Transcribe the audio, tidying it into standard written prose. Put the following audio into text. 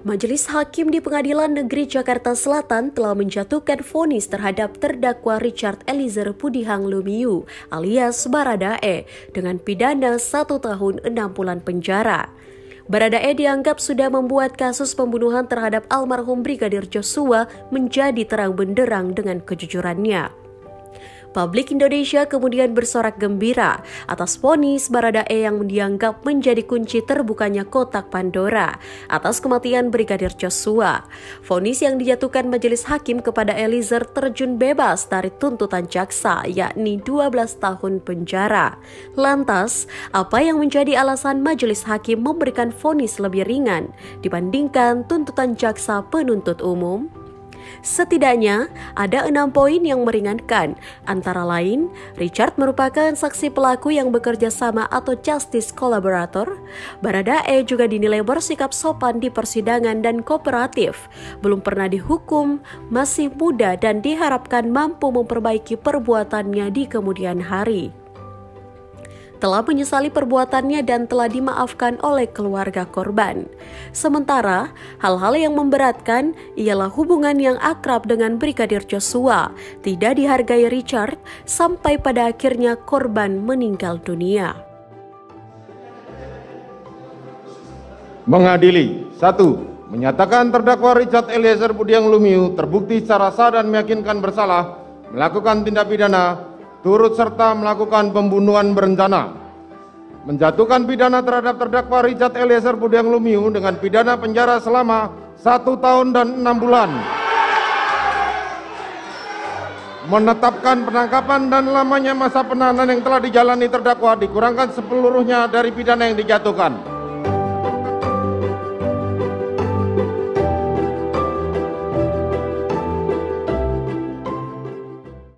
Majelis Hakim di Pengadilan Negeri Jakarta Selatan telah menjatuhkan vonis terhadap terdakwa Richard Eliezer Pudihang Lumiu alias Baradae dengan pidana 1 tahun 6 bulan penjara. Baradae dianggap sudah membuat kasus pembunuhan terhadap almarhum Brigadir Joshua menjadi terang benderang dengan kejujurannya. Publik Indonesia kemudian bersorak gembira atas vonis Baradae yang dianggap menjadi kunci terbukanya kotak Pandora atas kematian Brigadir Joshua. Vonis yang dijatuhkan Majelis Hakim kepada Eliezer terjun bebas dari tuntutan jaksa, yakni 12 tahun penjara. Lantas, apa yang menjadi alasan Majelis Hakim memberikan vonis lebih ringan dibandingkan tuntutan jaksa penuntut umum? Setidaknya ada 6 poin yang meringankan, antara lain Richard merupakan saksi pelaku yang bekerja sama atau justice collaborator. Baradae juga dinilai bersikap sopan di persidangan dan kooperatif, belum pernah dihukum, masih muda dan diharapkan mampu memperbaiki perbuatannya di kemudian hari. Telah menyesali perbuatannya dan telah dimaafkan oleh keluarga korban. Sementara, hal-hal yang memberatkan ialah hubungan yang akrab dengan Brigadir Joshua tidak dihargai Richard sampai pada akhirnya korban meninggal dunia. Mengadili 1. Menyatakan terdakwa Richard Eliezer Pudihang Lumiu terbukti secara sah dan meyakinkan bersalah melakukan tindak pidana turut serta melakukan pembunuhan berencana, menjatuhkan pidana terhadap terdakwa Richard Eliezer Pudihang Lumiu dengan pidana penjara selama 1 tahun dan 6 bulan, menetapkan penangkapan dan lamanya masa penahanan yang telah dijalani terdakwa dikurangkan sepeluruhnya dari pidana yang dijatuhkan.